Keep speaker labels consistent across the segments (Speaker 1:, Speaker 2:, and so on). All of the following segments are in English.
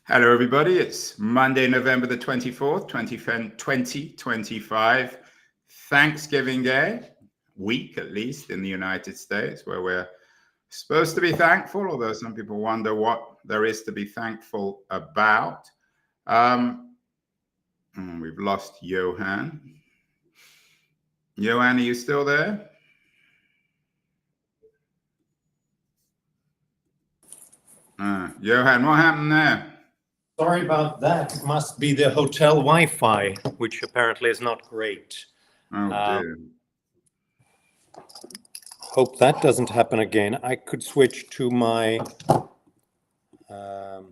Speaker 1: Hello, everybody. It's Monday, November the 24th, 2025, Thanksgiving Day, week at least in the United States, where we're supposed to be thankful, although some people wonder what there is to be thankful about. We've lost Johan. Johan, are you still there? Johan, what happened there?
Speaker 2: Sorry about that. It must be the hotel Wi-Fi, which apparently is not great.
Speaker 1: Oh, dear.
Speaker 2: Hope that doesn't happen again. I could switch to my
Speaker 1: Do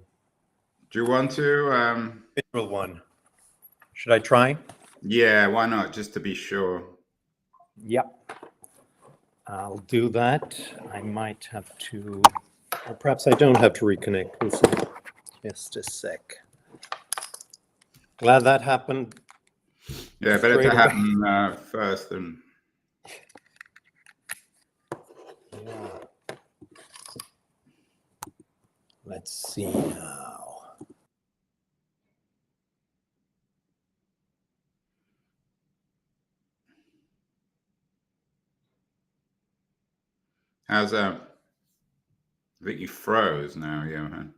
Speaker 1: you want to?
Speaker 2: visual one. Should I try?
Speaker 1: Yeah, why not? Just to be sure.
Speaker 2: Yep. I'll do that. I might have to, or perhaps I don't have to reconnect. We'll see. Just a sec. Glad that happened.
Speaker 1: Yeah, better to happen first than.
Speaker 2: Yeah. Let's see now.
Speaker 1: How's that? I think you froze now, Johan.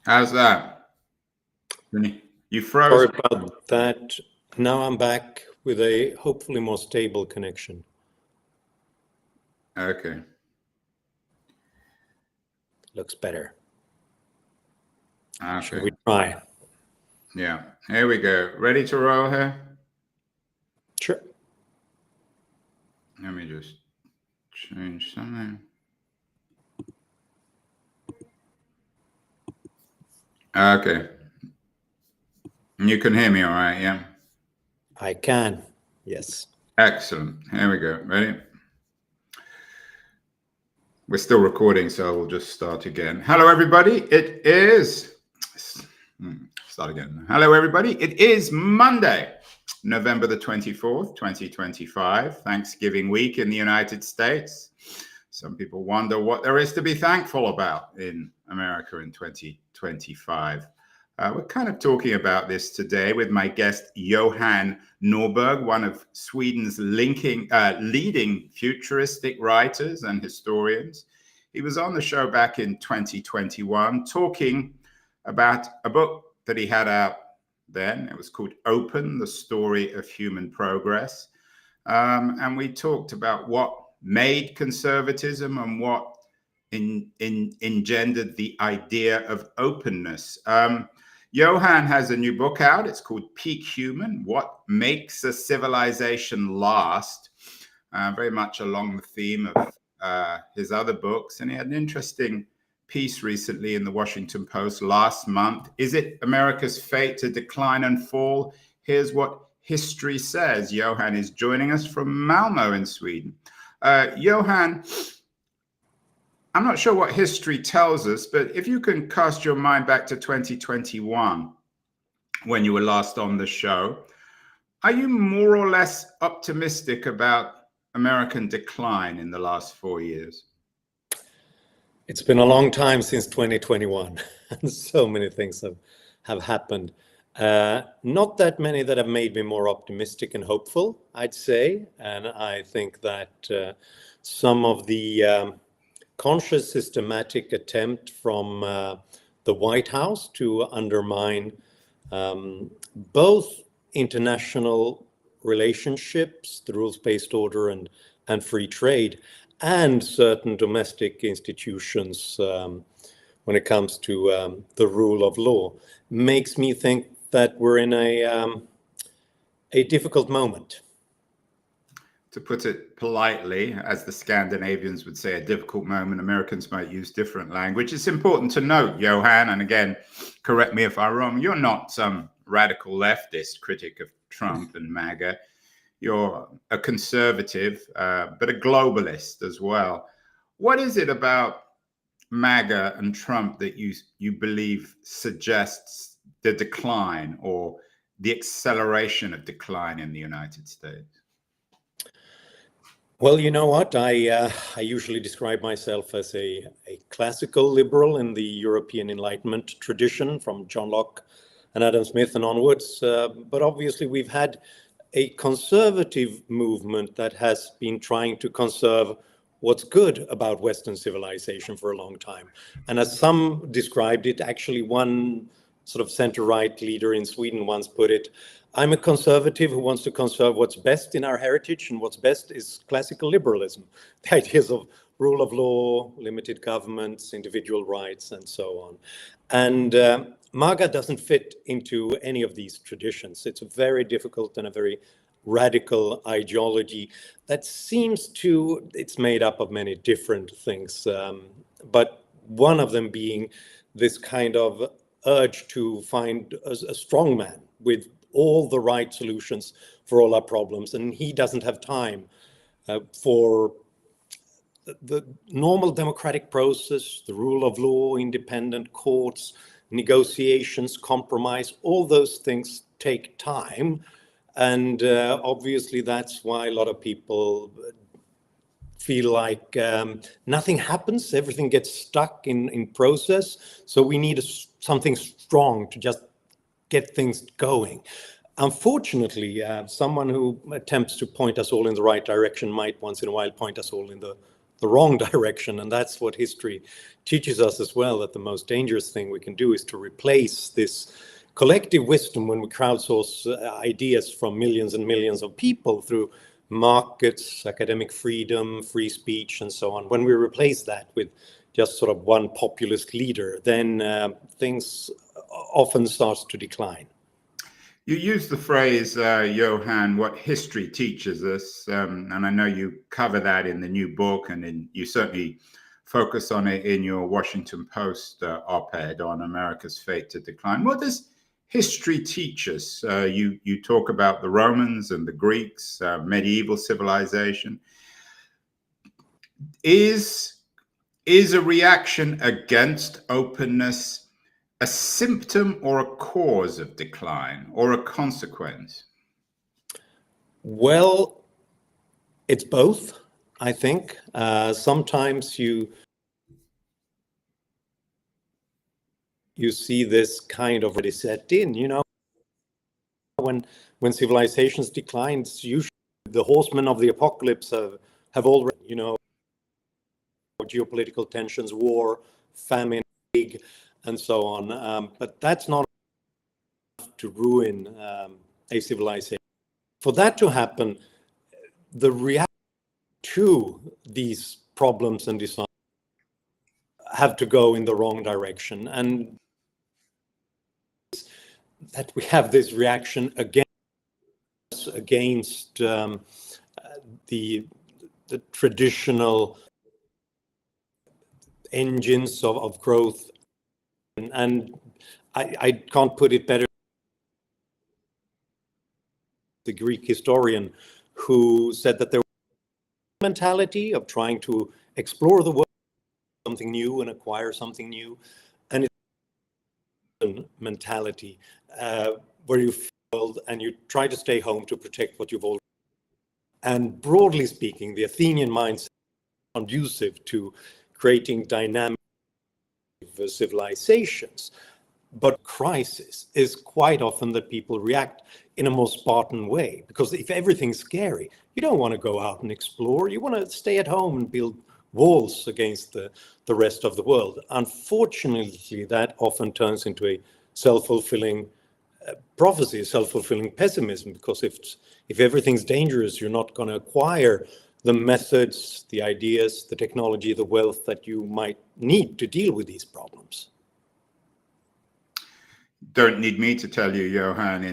Speaker 1: How's that? You froze.
Speaker 2: Sorry about that. Now I'm back with a hopefully more stable connection.
Speaker 1: Okay.
Speaker 2: Looks better.
Speaker 1: Okay.
Speaker 2: Should we try?
Speaker 1: Yeah. Here we go. Ready to roll here?
Speaker 2: Sure.
Speaker 1: Let me just change something. Okay. You can hear me all right, yeah?
Speaker 2: I can. Yes.
Speaker 1: Excellent. Here we go. Ready? We're still recording, so we'll just start again. Hello, everybody. It is... Start again. Hello, everybody. It is Monday, November the 24th, 2025, Thanksgiving week in the United States. Some people wonder what there is to be thankful about in America in 2025. We're kind of talking about this today with my guest, Johan Norberg, one of Sweden's leading futuristic writers and historians. He was on the show back in 2021 talking about a book that he had out then. It was called Open, the Story of Human Progress. And we talked about what made conservatism and what engendered the idea of openness. Johan has a new book out. It's called Peak Human, What Makes a Civilization Last, very much along the theme of his other books. And he had an interesting piece recently in the Washington Post last month. Is it America's fate to decline and fall? Here's what history says. Johan is joining us from Malmö in Sweden. Johan, I'm not sure what history tells us, but if you can cast your mind back to 2021, when you were last on the show, are you more or less optimistic about American decline in the last 4 years?
Speaker 2: It's been a long time since 2021, and so many things have happened. Not that many that have made me more optimistic and hopeful, I'd say. And I think that some of the conscious, systematic attempt from the White House to undermine both international relationships, the rules-based order and free trade, and certain domestic institutions when it comes to the rule of law. Makes me think that we're in a difficult moment.
Speaker 1: To put it politely, as the Scandinavians would say, a difficult moment. Americans might use different language. It's important to note, Johan, and again, correct me if I'm wrong, you're not some radical leftist critic of Trump and MAGA. You're a conservative, but a globalist as well. What is it about MAGA and Trump that you believe suggests the decline or the acceleration of decline in the United States?
Speaker 2: Well, you know what? I usually describe myself as a classical liberal in the European Enlightenment tradition from John Locke and Adam Smith and onwards. But obviously, we've had a conservative movement that has been trying to conserve what's good about Western civilization for a long time. And as some described it, actually one sort of center-right leader in Sweden once put it, I'm a conservative who wants to conserve what's best in our heritage, and what's best is classical liberalism. The ideas of rule of law, limited governments, individual rights, and so on. And MAGA doesn't fit into any of these traditions. It's a very difficult and a very radical ideology that seems to, it's made up of many different things, but one of them being this kind of urge to find a strong man with all the right solutions for all our problems. And he doesn't have time for the normal democratic process, the rule of law, independent courts, negotiations, compromise. All those things take time. And obviously, that's why a lot of people feel like nothing happens, everything gets stuck in process. So we need something strong to just get things going. Unfortunately, someone who attempts to point us all in the right direction might once in a while point us all in the wrong direction. And that's what history teaches us as well, that the most dangerous thing we can do is to replace this collective wisdom when we crowdsource ideas from millions and millions of people through markets, academic freedom, free speech, and so on. When we replace that with just sort of one populist leader, then things often starts to decline.
Speaker 1: You use the phrase, Johan, what history teaches us, and I know you cover that in the new book, and you certainly focus on it in your Washington Post op-ed on America's fate to decline. What does history teach us? You talk about the Romans and the Greeks, medieval civilization. Is a reaction against openness a symptom or a cause of decline or a consequence?
Speaker 2: Well, it's both, I think. Sometimes you see this kind of already set in, you know, when civilizations decline, it's usually the horsemen of the apocalypse have already, you know, geopolitical tensions, war, famine, and so on. But that's not enough to ruin a civilization. For that to happen, the reaction to these problems and disasters have to go in the wrong direction. And that we have this reaction against the traditional engines of growth. And I can't put it better. The Greek historian who said that there was a mentality of trying to explore the world, something new and acquire something new, and it's a mentality where you feel and you try to stay home to protect what you've already. And broadly speaking, the Athenian mindset is conducive to creating dynamic civilizations. But crisis is quite often that people react in a more Spartan way, because if everything's scary, you don't want to go out and explore. You want to stay at home and build walls against the rest of the world. Unfortunately, that often turns into a self-fulfilling prophecy, self-fulfilling pessimism, because if everything's dangerous, you're not going to acquire the methods, the ideas, the technology, the wealth that you might need to deal with these problems.
Speaker 1: Don't need me to tell you, Johan,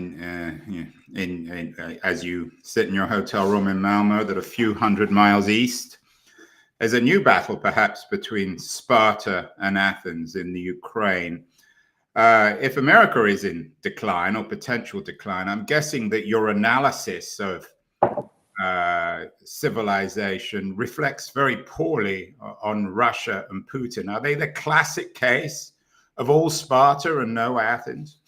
Speaker 1: as you sit in your hotel room in Malmo, that a few hundred miles east, there's a new battle perhaps between Sparta and Athens in the Ukraine. If America is in decline or potential decline, I'm guessing that your analysis of civilization reflects very poorly on Russia and Putin. Are they the classic case of all Sparta and no Athens?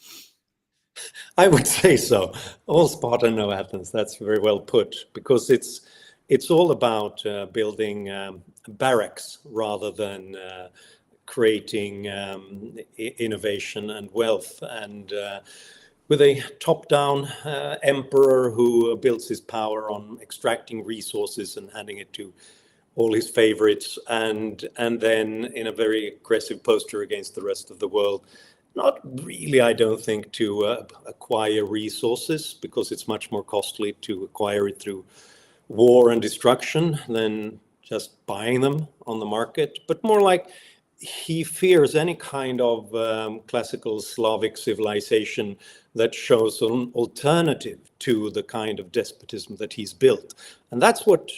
Speaker 2: I would say so. All Sparta, no Athens. That's very well put, because it's all about building barracks rather than creating innovation and wealth. And with a top-down emperor who builds his power on extracting resources and handing it to all his favorites, and then in a very aggressive posture against the rest of the world. Not really, I don't think, to acquire resources, because it's much more costly to acquire it through war and destruction than just buying them on the market, but more like he fears any kind of classical Slavic civilization that shows an alternative to the kind of despotism that he's built. And that's what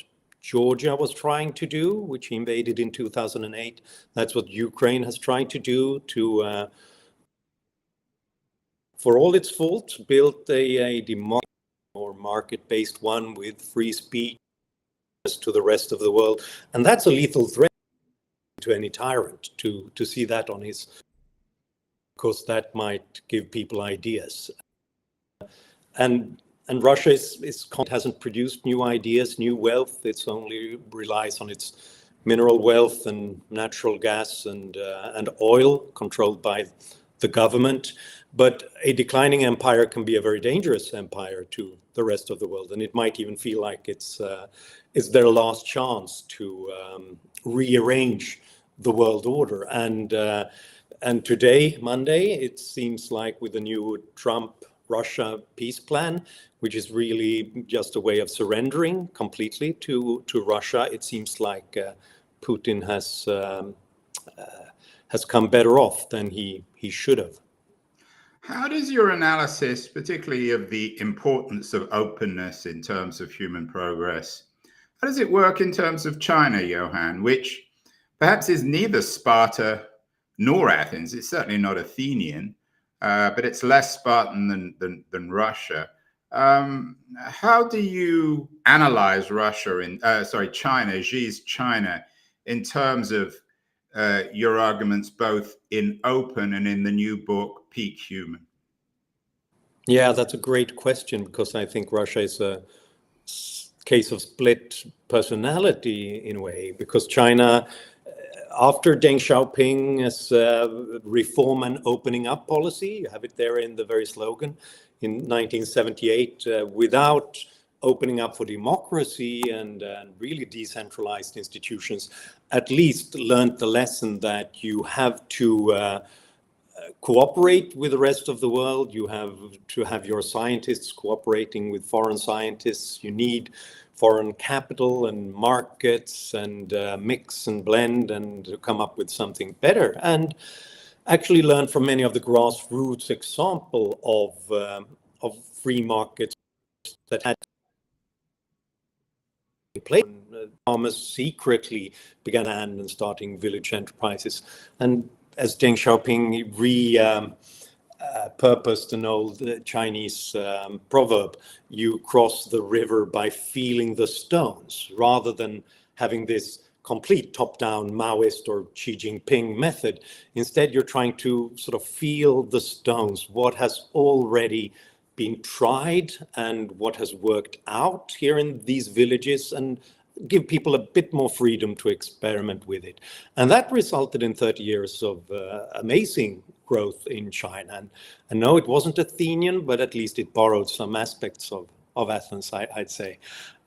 Speaker 2: Georgia was trying to do, which he invaded in 2008. That's what Ukraine has tried to do to, for all its faults, build a democracy or market-based one with free speech to the rest of the world. And that's a lethal threat to any tyrant to see that on his, because that might give people ideas. And Russia hasn't produced new ideas, new wealth. It's only relies on its mineral wealth and natural gas and oil controlled by the government. But a declining empire can be a very dangerous empire to the rest of the world, and it might even feel like it's their last chance to rearrange the world order. And today, Monday, it seems like with the new Trump-Russia peace plan, which is really just a way of surrendering completely to Russia, it seems like Putin has come better off than he should have.
Speaker 1: How does your analysis, particularly of the importance of openness in terms of human progress, how does it work in terms of China, Johan, which perhaps is neither Sparta nor Athens? It's certainly not Athenian, but it's less Spartan than Russia. How do you analyze China, Xi's China, in terms of your arguments both in Open and in the new book, Peak Human?
Speaker 2: Yeah, that's a great question, because I think Russia is a case of split personality in a way, because China, after Deng Xiaoping's reform and opening up policy, you have it there in the very slogan, in 1978, without opening up for democracy and really decentralized institutions, at least learned the lesson that you have to cooperate with the rest of the world. You have to have your scientists cooperating with foreign scientists. You need foreign capital and markets and mix and blend and to come up with something better. And actually learn from many of the grassroots example of free markets that had place. Farmers secretly began and starting village enterprises. And as Deng Xiaoping purposed an old Chinese proverb, you cross the river by feeling the stones, rather than having this complete top-down Maoist or Xi Jinping method. Instead, you're trying to sort of feel the stones, what has already been tried and what has worked out here in these villages, and give people a bit more freedom to experiment with it. And that resulted in 30 years of amazing growth in China. And no, it wasn't Athenian, but at least it borrowed some aspects of Athens, I'd say.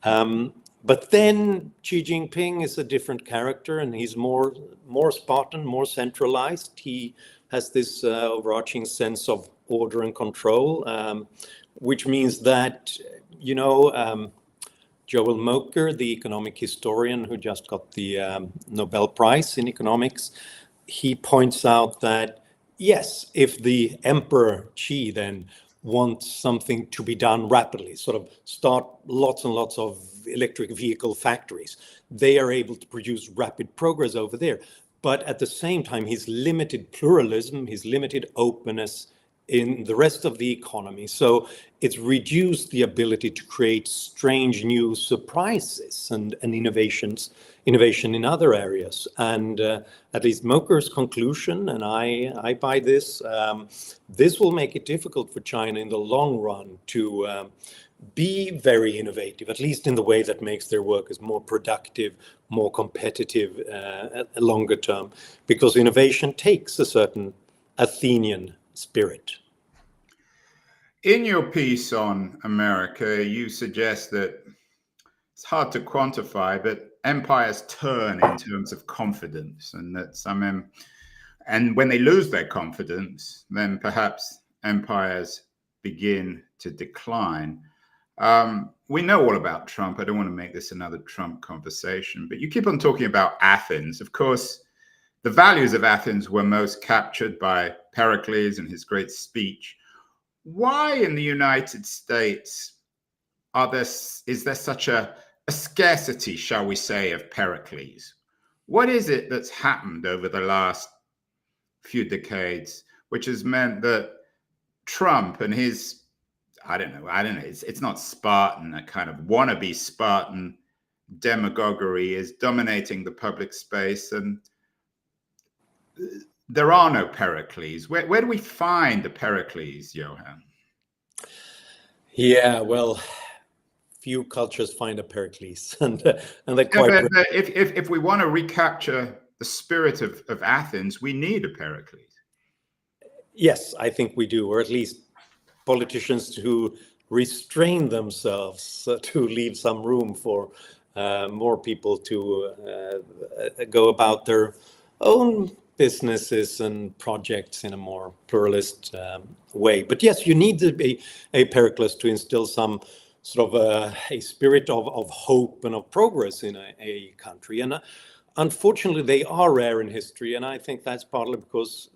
Speaker 2: But then Xi Jinping is a different character, and he's more Spartan, more centralized. He has this overarching sense of order and control, which means that, Joel Moker, the economic historian who just got the Nobel Prize in economics, he points out that, yes, if the Emperor Xi then wants something to be done rapidly, sort of start lots and lots of electric vehicle factories, they are able to produce rapid progress over there. But at the same time, his limited pluralism, his limited openness in the rest of the economy. So it's reduced the ability to create strange new surprises and innovation in other areas. And at least Moker's conclusion, and I buy this, this will make it difficult for China in the long run to be very innovative, at least in the way that makes their workers more productive, more competitive longer term, because innovation takes a certain Athenian spirit.
Speaker 1: In your piece on America, you suggest that it's hard to quantify, but empires turn in terms of confidence, and that and when they lose their confidence, then perhaps empires begin to decline. We know all about Trump. I don't want to make this another Trump conversation, but you keep on talking about Athens. Of course, the values of Athens were most captured by Pericles and his great speech. Why in the United States is there such a scarcity, shall we say, of Pericles? What is it that's happened over the last few decades, which has meant that Trump and his, I don't know, it's not Spartan, a kind of wannabe Spartan demagoguery is dominating the public space, and there are no Pericles. Where do we find the Pericles, Johan?
Speaker 2: Yeah, well, few cultures find a Pericles, and they're quite.
Speaker 1: Yeah, but if we want to recapture the spirit of Athens, we need a Pericles.
Speaker 2: Yes, I think we do, or at least politicians who restrain themselves to leave some room for more people to go about their own businesses and projects in a more pluralist way. But yes, you need to be a Pericles to instill some sort of a spirit of hope and of progress in a country. And unfortunately, they are rare in history. And I think that's partly because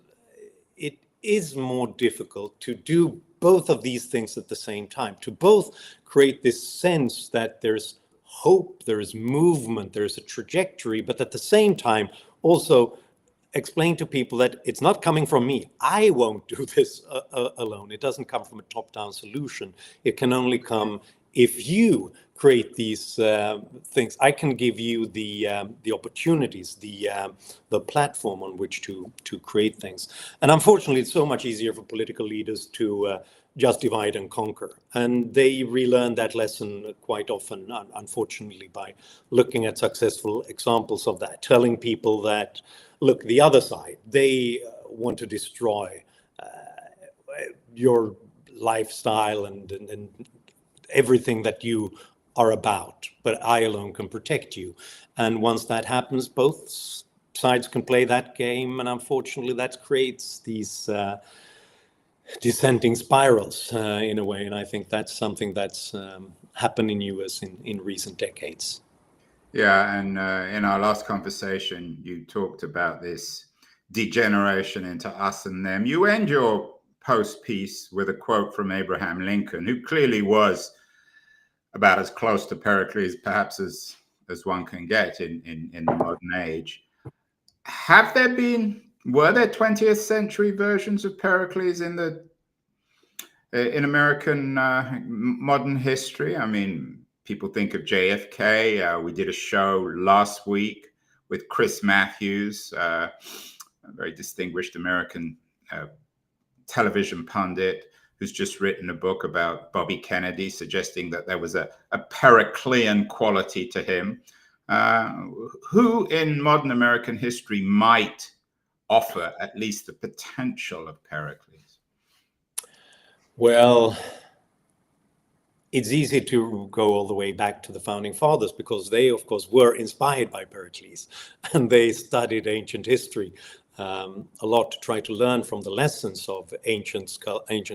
Speaker 2: it is more difficult to do both of these things at the same time, to both create this sense that there's hope, there is movement, there's a trajectory, but at the same time also explain to people that it's not coming from me. I won't do this alone. It doesn't come from a top-down solution. It can only come if you create these things. I can give you the opportunities, the platform on which to create things. And unfortunately, it's so much easier for political leaders to just divide and conquer. And they relearn that lesson quite often, unfortunately, by looking at successful examples of that, telling people that, look, the other side, they want to destroy your lifestyle and everything that you are about, but I alone can protect you. And once that happens, both sides can play that game, and unfortunately that creates these descending spirals in a way. And I think that's something that's happened in US in recent decades.
Speaker 1: Yeah, and in our last conversation, you talked about this degeneration into us and them. You end your post piece with a quote from Abraham Lincoln, who clearly was about as close to Pericles perhaps as one can get in the modern age. Were there 20th century versions of Pericles in American modern history? I mean, people think of JFK. We did a show last week with Chris Matthews, a very distinguished American television pundit, who's just written a book about Bobby Kennedy, suggesting that there was a Periclean quality to him. Who in modern American history might offer at least the potential of Pericles?
Speaker 2: Well, it's easy to go all the way back to the founding fathers because they, of course, were inspired by Pericles and they studied ancient history a lot to try to learn from the lessons of ancient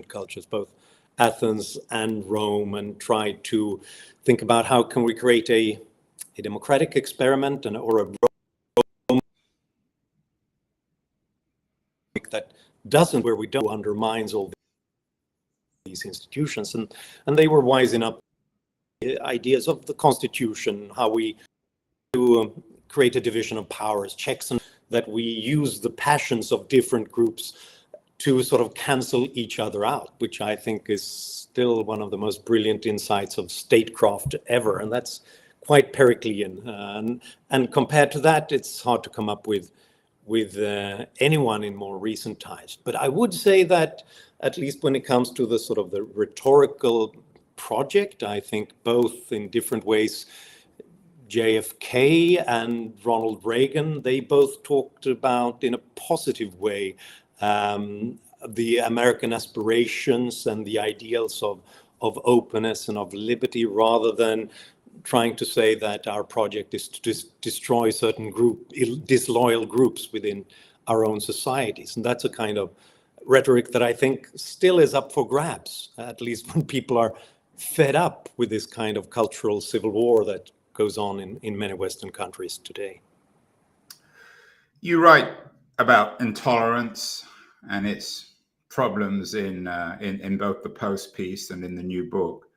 Speaker 2: cultures, both Athens and Rome and tried to think about how can we create a democratic experiment or a that doesn't, where we don't undermines all these institutions. And they were wise enough ideas of the Constitution, how we do create a division of powers, checks, and that we use the passions of different groups to sort of cancel each other out, which I think is still one of the most brilliant insights of statecraft ever. And that's quite Periclean. And compared to that, it's hard to come up with anyone in more recent times. But I would say that at least when it comes to the sort of the rhetorical project, I think both in different ways, JFK and Ronald Reagan, they both talked about in a positive way the American aspirations and the ideals of openness and of liberty, rather than trying to say that our project is to destroy certain disloyal groups within our own societies. And that's a kind of rhetoric that I think still is up for grabs, at least when people are fed up with this kind of cultural civil war that goes on in many Western countries today.
Speaker 1: You write about intolerance and its problems in both the Post piece and in the new book.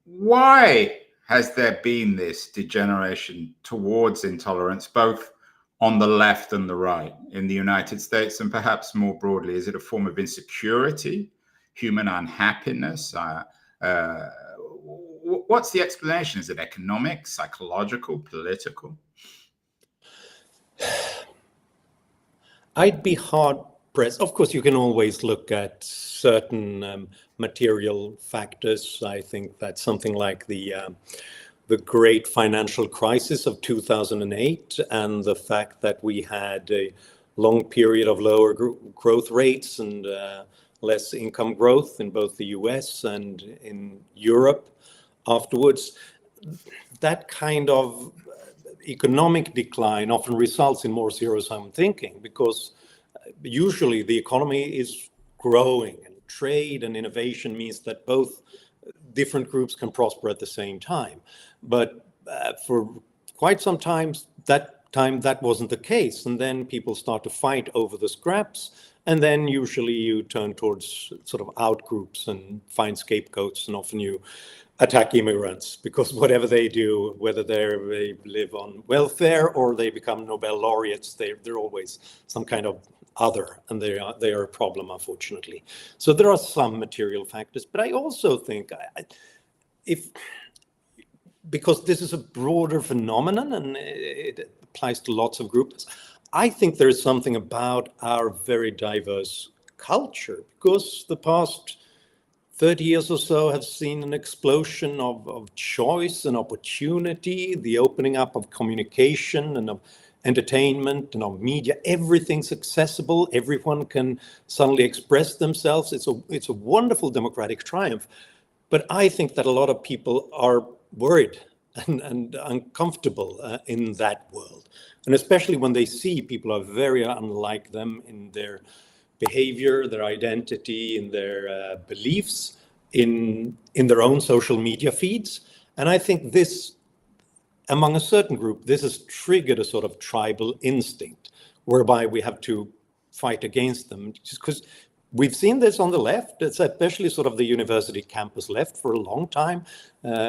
Speaker 1: Why has there been this degeneration towards intolerance, both on the left and the right in the United States and perhaps more broadly? Is it a form of insecurity, human unhappiness? What's the explanation? Is it economic, psychological, political?
Speaker 2: I'd be hard-pressed. Of course, you can always look at certain material factors. I think that something like the great financial crisis of 2008 and the fact that we had a long period of lower growth rates and less income growth in both the US and in Europe afterwards, that kind of economic decline often results in more zero-sum thinking, because usually the economy is growing and trade and innovation means that both different groups can prosper at the same time. But for quite some time that wasn't the case, and then people start to fight over the scraps, and then usually you turn towards sort of out groups and find scapegoats, and often you attack immigrants, because whatever they do, whether they live on welfare or they become Nobel laureates, they're always some kind of other, and they are a problem, unfortunately. So there are some material factors, but I also think because this is a broader phenomenon and it applies to lots of groups, I think there is something about our very diverse culture, because the past 30 years or so have seen an explosion of choice and opportunity, the opening up of communication and of entertainment and of media. Everything's accessible. Everyone can suddenly express themselves. It's a wonderful democratic triumph. But I think that a lot of people are worried and uncomfortable in that world. And especially when they see people are very unlike them in their behavior, their identity, in their beliefs, in their own social media feeds. And I think this, among a certain group, this has triggered a sort of tribal instinct whereby we have to fight against them. Just because we've seen this on the left, it's especially sort of the university campus left for a long time,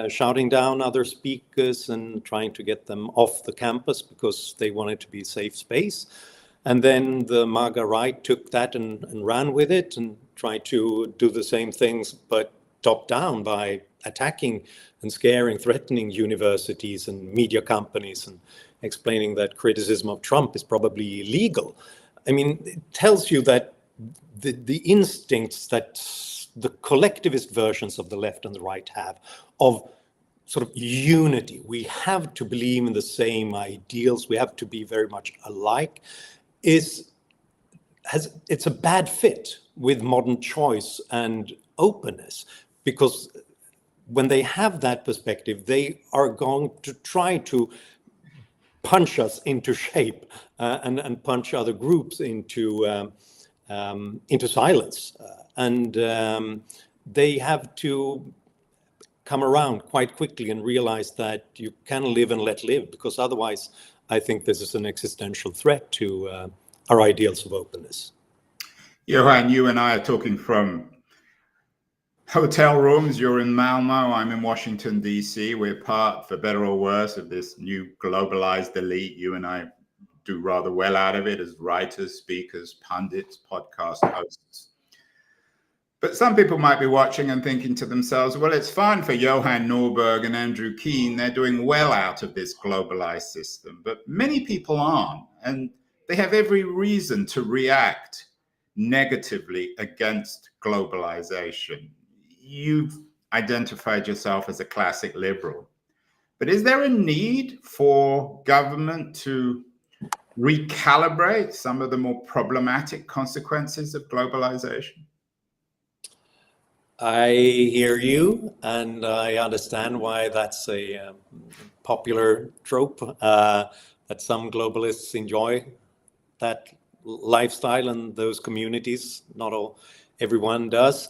Speaker 2: shouting down other speakers and trying to get them off the campus because they wanted to be a safe space. And then the MAGA right took that and ran with it and tried to do the same things, but top down by attacking and scaring, threatening universities and media companies and explaining that criticism of Trump is probably illegal. I mean, it tells you that the instincts that the collectivist versions of the left and the right have of sort of unity, we have to believe in the same ideals, we have to be very much alike, it's a bad fit with modern choice and openness, because when they have that perspective, they are going to try to punch us into shape and punch other groups into silence. And they have to come around quite quickly and realize that you can live and let live, because otherwise I think this is an existential threat to our ideals of openness.
Speaker 1: Johan, you and I are talking from hotel rooms. You're in Malmo, I'm in Washington, D.C. We're part, for better or worse, of this new globalized elite. You and I do rather well out of it as writers, speakers, pundits, podcast hosts. But some people might be watching and thinking to themselves, well, it's fine for Johan Norberg and Andrew Keen. They're doing well out of this globalized system. But many people aren't, and they have every reason to react negatively against globalization. You've identified yourself as a classic liberal. But is there a need for government to recalibrate some of the more problematic consequences of globalization?
Speaker 2: I hear you, and I understand why that's a popular trope, that some globalists enjoy that lifestyle and those communities. Not everyone does.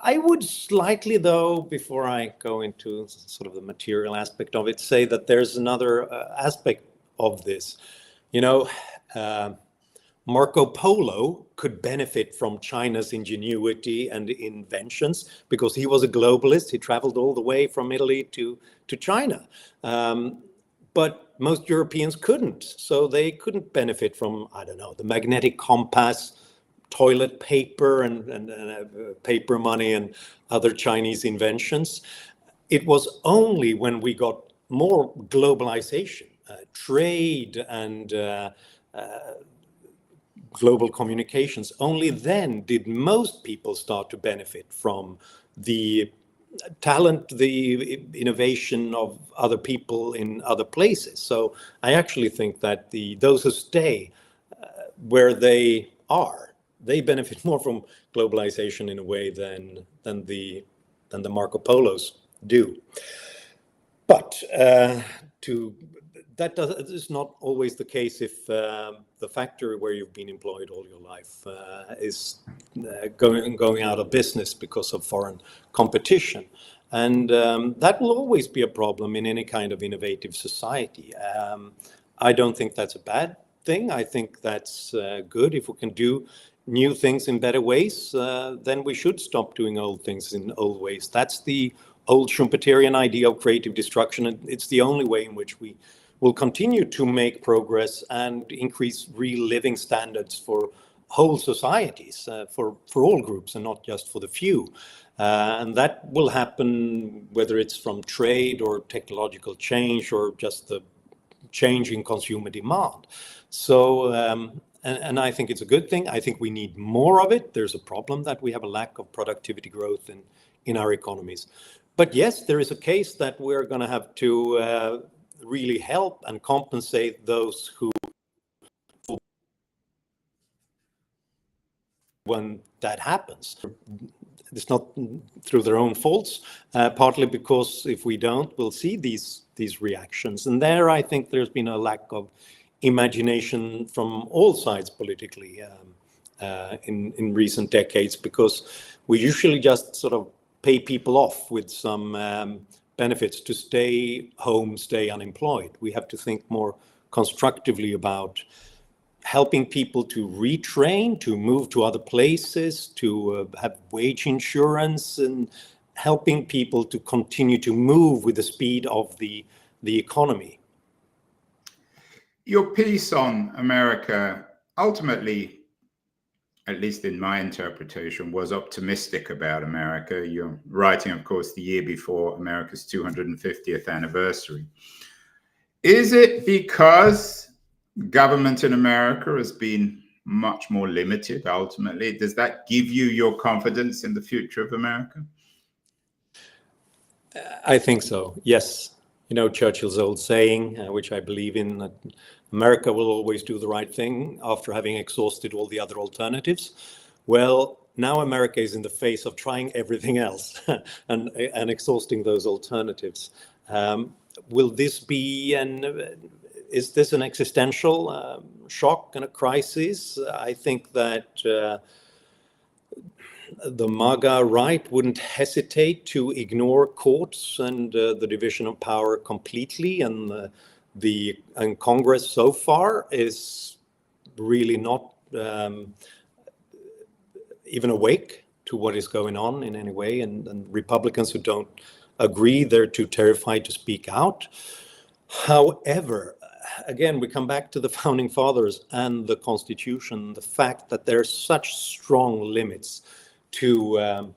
Speaker 2: I would slightly, though, before I go into sort of the material aspect of it, say that there's another aspect of this. You know, Marco Polo could benefit from China's ingenuity and inventions because he was a globalist. He traveled all the way from Italy to China. But most Europeans couldn't. So they couldn't benefit from, I don't know, the magnetic compass, toilet paper and paper money and other Chinese inventions. It was only when we got more globalization, trade and global communications, only then did most people start to benefit from the talent, the innovation of other people in other places. So I actually think that those who stay where they are, they benefit more from globalization in a way than the Marco Polos do. But that is not always the case if the factory where you've been employed all your life is going out of business because of foreign competition. And that will always be a problem in any kind of innovative society. I don't think that's a bad thing. I think that's good. If we can do new things in better ways, then we should stop doing old things in old ways. That's the old Schumpeterian idea of creative destruction, and it's the only way in which we will continue to make progress and increase real living standards for whole societies, for all groups and not just for the few. And that will happen whether it's from trade or technological change or just the change in consumer demand. So, and I think it's a good thing. I think we need more of it. There's a problem that we have a lack of productivity growth in our economies. But yes, there is a case that we're going to have to really help and compensate those who, when that happens, it's not through their own faults, partly because if we don't, we'll see these reactions. And there, I think there's been a lack of imagination from all sides politically in recent decades, because we usually just sort of pay people off with some benefits to stay home, stay unemployed. We have to think more constructively about helping people to retrain, to move to other places, to have wage insurance, and helping people to continue to move with the speed of the economy.
Speaker 1: Your piece on America ultimately, at least in my interpretation, was optimistic about America. You're writing, of course, the year before America's 250th anniversary. Is it because government in America has been much more limited ultimately? Does that give you your confidence in the future of America?
Speaker 2: I think so, yes. You know, Churchill's old saying, which I believe in, that America will always do the right thing after having exhausted all the other alternatives. Well, now America is in the face of trying everything else and exhausting those alternatives. Will this be is this an existential shock and a crisis? I think that the MAGA right wouldn't hesitate to ignore courts and the division of power completely, and and Congress so far is really not even awake to what is going on in any way, and Republicans who don't agree, they're too terrified to speak out. However, again, we come back to the founding fathers and the Constitution, the fact that there are such strong limits to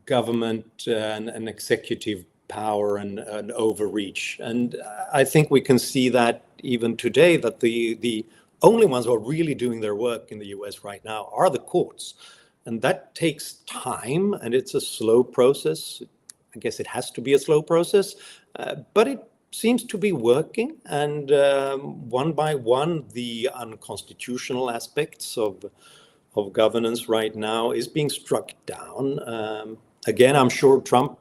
Speaker 2: government and executive power and overreach. And I think we can see that even today, that the only ones who are really doing their work in the US right now are the courts. And that takes time, and it's a slow process. I guess it has to be a slow process, but it seems to be working. And one by one, the unconstitutional aspects of governance right now is being struck down. Again, I'm sure Trump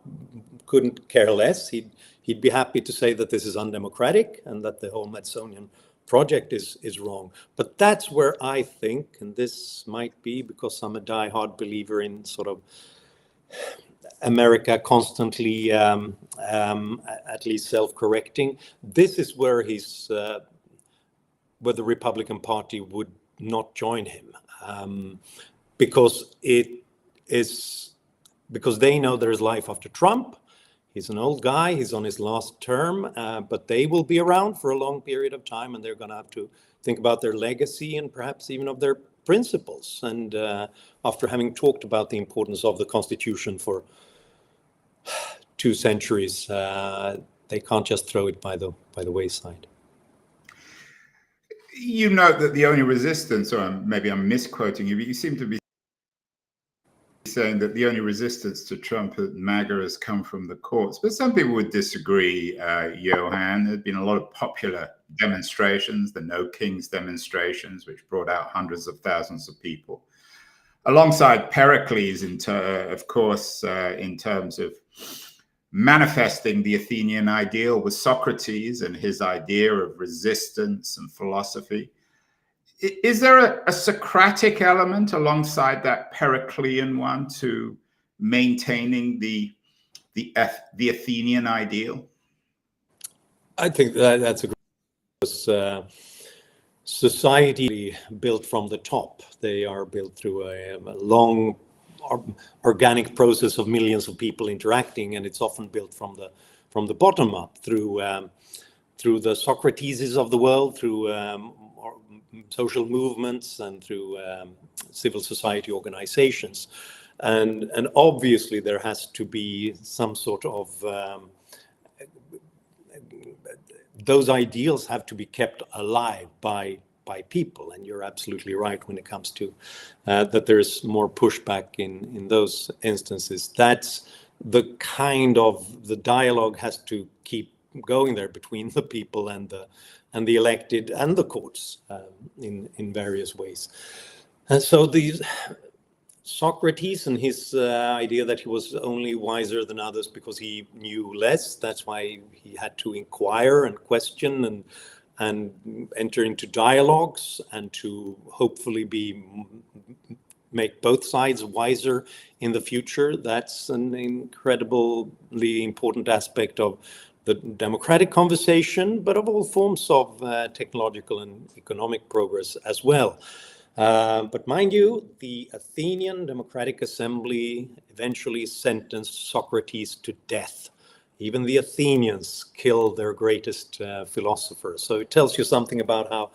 Speaker 2: couldn't care less. He'd be happy to say that this is undemocratic and that the whole Smithsonian project is wrong. But that's where I think, and this might be because I'm a diehard believer in sort of America constantly at least self-correcting. This is where where the Republican Party would not join him, because they know there's life after Trump. He's an old guy, he's on his last term, but they will be around for a long period of time, and they're going to have to think about their legacy and perhaps even of their principles. And after having talked about the importance of the Constitution for 2 centuries, they can't just throw it by the wayside.
Speaker 1: You note that the only resistance, or maybe I'm misquoting you, but you seem to be saying that the only resistance to Trump and MAGA has come from the courts. But some people would disagree, Johan. There have been a lot of popular demonstrations, the No Kings demonstrations, which brought out hundreds of thousands of people. Alongside Pericles, of course, in terms of manifesting the Athenian ideal was Socrates and his idea of resistance and philosophy. Is there a Socratic element alongside that Periclean one to maintaining the Athenian ideal?
Speaker 2: I think that's a great society built from the top. They are built through a long organic process of millions of people interacting, and it's often built from the bottom up through the Socrateses of the world, through social movements, and through civil society organizations. And obviously there has to be some sort of those ideals have to be kept alive by people, and you're absolutely right when it comes to that there's more pushback in those instances. That's the kind of the dialogue has to keep going there between the people and the elected and the courts in various ways. And so these Socrates and his idea that he was only wiser than others because he knew less, that's why he had to inquire and question and enter into dialogues and to hopefully make both sides wiser in the future. That's an incredibly important aspect of the democratic conversation, but of all forms of technological and economic progress as well. But mind you, the Athenian Democratic Assembly eventually sentenced Socrates to death. Even the Athenians killed their greatest philosopher. So it tells you something about how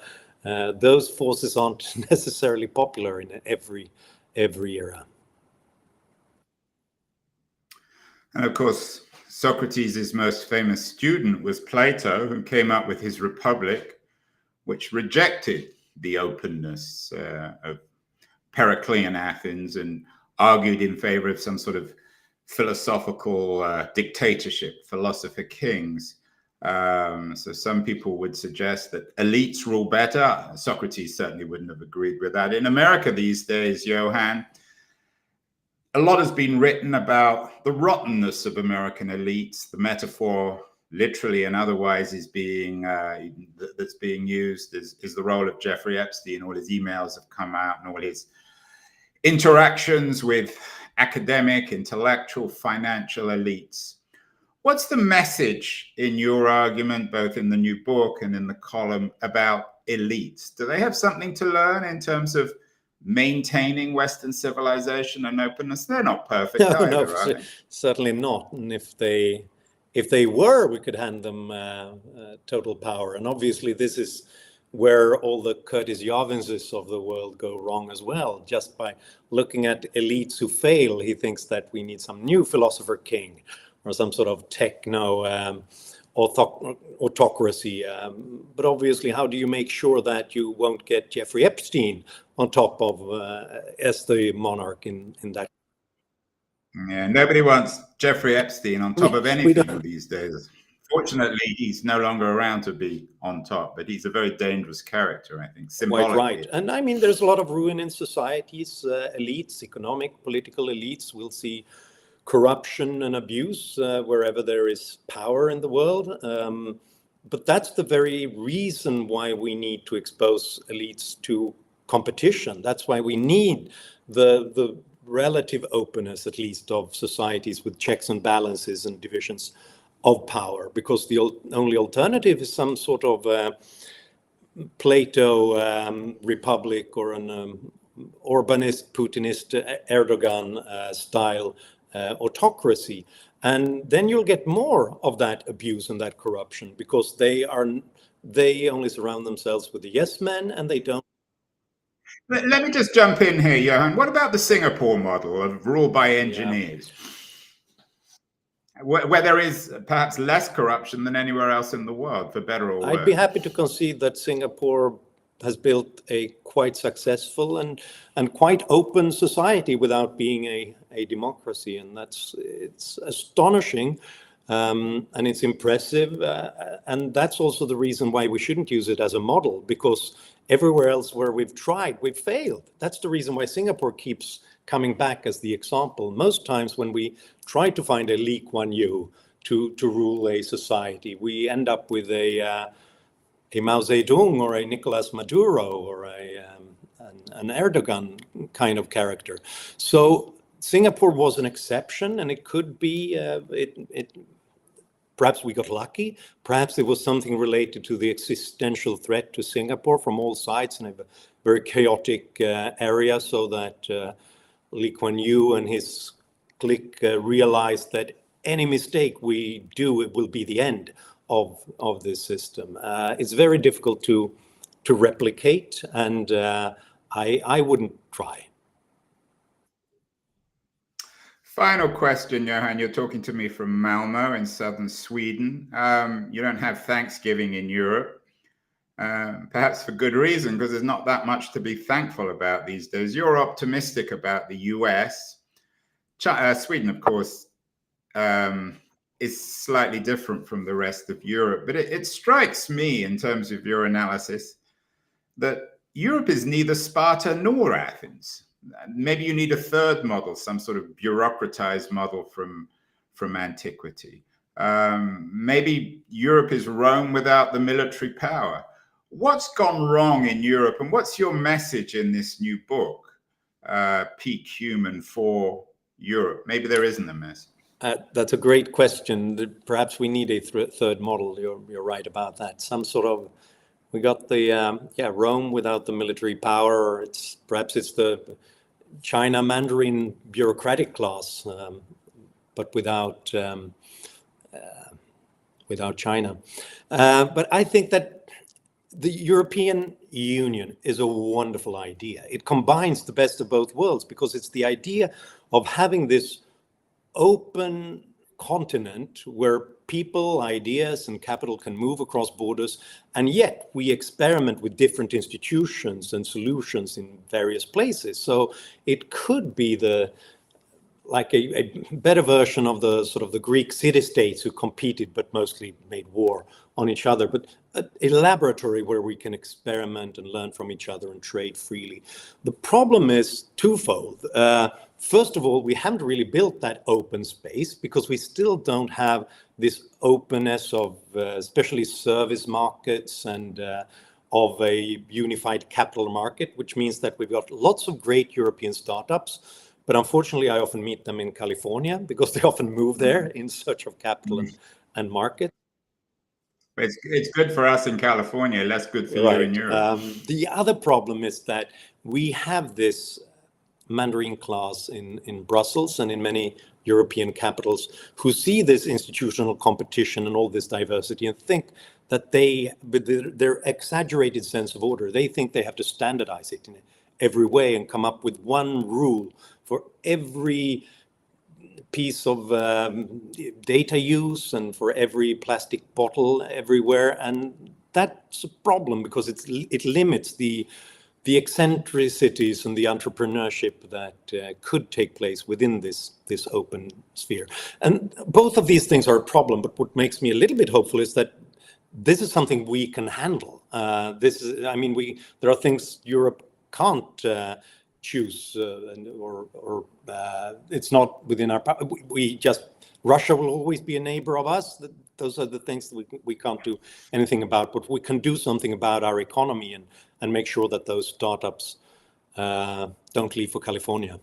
Speaker 2: those forces aren't necessarily popular in every era.
Speaker 1: And of course, Socrates' most famous student was Plato, who came up with his Republic, which rejected the openness of Periclean Athens and argued in favor of some sort of philosophical dictatorship, philosopher kings. So some people would suggest that elites rule better. Socrates certainly wouldn't have agreed with that. In America these days, Johan, a lot has been written about the rottenness of American elites. The metaphor, literally and otherwise, is that's being used is the role of Jeffrey Epstein. All his emails have come out, and all his interactions with academic, intellectual, financial elites. What's the message in your argument, both in the new book and in the column, about elites? Do they have something to learn in terms of maintaining Western civilization and openness? They're not perfect
Speaker 2: No, no,
Speaker 1: either, are they?
Speaker 2: certainly not. And if they were, we could hand them total power. And obviously, this is where all the Curtis Yarvinses of the world go wrong as well. Just by looking at elites who fail, he thinks that we need some new philosopher king or some sort of techno autocracy. But obviously, how do you make sure that you won't get Jeffrey Epstein on top of as the monarch in that?
Speaker 1: Yeah, nobody wants Jeffrey Epstein on top of
Speaker 2: We
Speaker 1: anything
Speaker 2: don't.
Speaker 1: these days. Fortunately, he's no longer around to be on top, but he's a very dangerous character, I think, symbolically.
Speaker 2: Quite right. And I mean, there's a lot of ruin in societies. Elites, economic, political elites will see corruption and abuse wherever there is power in the world. But that's the very reason why we need to expose elites to competition. That's why we need the relative openness, at least, of societies with checks and balances and divisions of power, because the only alternative is some sort of Plato republic or an Orbanist, Putinist, Erdogan style autocracy. And then you'll get more of that abuse and that corruption, because they only surround themselves with the yes men, and they don't.
Speaker 1: Let me just jump in here, Johan. What about the Singapore model of rule by engineers? Yeah. Where there is perhaps less corruption than anywhere else in the world, for better or worse.
Speaker 2: I'd be happy to concede that Singapore has built a quite successful and quite open society without being a democracy, and it's astonishing, and it's impressive, and that's also the reason why we shouldn't use it as a model, because everywhere else where we've tried, we've failed. That's the reason why Singapore keeps coming back as the example. Most times when we try to find a Lee Kuan Yew to rule a society, we end up with a Mao Zedong or a Nicolas Maduro or an Erdogan kind of character. So Singapore was an exception, and it could be, perhaps we got lucky. Perhaps it was something related to the existential threat to Singapore from all sides in a very chaotic area, so that Lee Kuan Yew and his clique realized that any mistake we do, it will be the end of this system. It's very difficult to replicate, and I wouldn't try.
Speaker 1: Final question, Johan. You're talking to me from Malmo in southern Sweden. You don't have Thanksgiving in Europe, perhaps for good reason, because there's not that much to be thankful about these days. You're optimistic about the US. Sweden, of course, is slightly different from the rest of Europe, but it strikes me, in terms of your analysis, that Europe is neither Sparta nor Athens. Maybe you need a third model, some sort of bureaucratized model from antiquity. Maybe Europe is Rome without the military power. What's gone wrong in Europe, and what's your message in this new book, Peak Human for Europe? Maybe there isn't a message.
Speaker 2: That's a great question. Perhaps we need a third model. You're right about that. Some sort of, we got the Rome without the military power. Or perhaps it's the China Mandarin bureaucratic class, but without China. But I think that the European Union is a wonderful idea. It combines the best of both worlds, because it's the idea of having this open continent where people, ideas, and capital can move across borders, and yet we experiment with different institutions and solutions in various places. So it could be like a better version of the sort of the Greek city-states who competed but mostly made war on each other, but a laboratory where we can experiment and learn from each other and trade freely. The problem is twofold. First of all, we haven't really built that open space, because we still don't have this openness of especially service markets and of a unified capital market, which means that we've got lots of great European startups. But unfortunately, I often meet them in California because they often move there in search of capital and market.
Speaker 1: It's good for us in California, less good for you in Europe.
Speaker 2: The other problem is that we have this Mandarin class in Brussels and in many European capitals who see this institutional competition and all this diversity and think that they, with their exaggerated sense of order, they think they have to standardize it in every way and come up with one rule for every piece of data use and for every plastic bottle everywhere. And that's a problem because it limits the eccentricities and the entrepreneurship that could take place within this open sphere. And both of these things are a problem, but what makes me a little bit hopeful is that this is something we can handle. There are things Europe can't choose, or it's not within our power. Russia will always be a neighbor of us. Those are the things that we can't do anything about, but we can do something about our economy and make sure that those startups don't leave for California.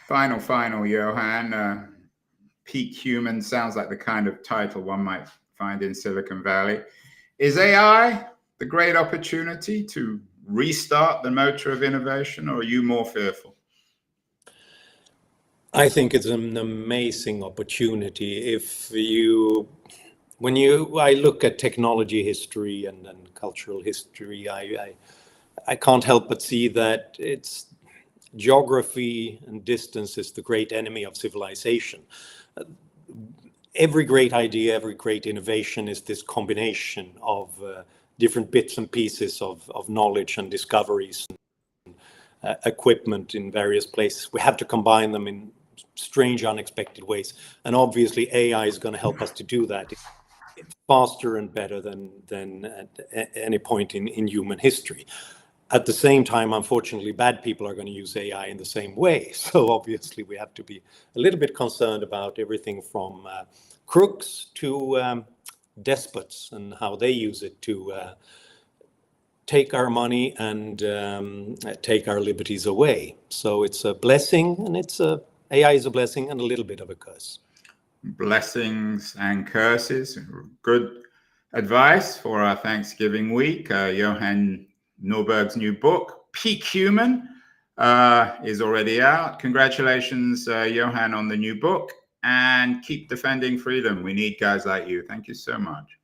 Speaker 1: Final, Johan. Peak Human sounds like the kind of title one might find in Silicon Valley. Is AI the great opportunity to restart the motor of innovation, or are you more fearful?
Speaker 2: I think it's an amazing opportunity. When I look at technology history and cultural history, I can't help but see that it's geography and distance is the great enemy of civilization. Every great idea, every great innovation is this combination of different bits and pieces of knowledge and discoveries and equipment in various places. We have to combine them in strange, unexpected ways. And obviously AI is going to help us to do that faster and better than at any point in human history. At the same time, unfortunately, bad people are going to use AI in the same way. So obviously we have to be a little bit concerned about everything from crooks to despots and how they use it to take our money and take our liberties away. So it's a blessing, and AI is a blessing and a little bit of a curse.
Speaker 1: Blessings and curses. Good advice for our Thanksgiving week. Johan Norberg's new book, Peak Human, is already out. Congratulations, Johan, on the new book, and keep defending freedom. We need guys like you. Thank you so much.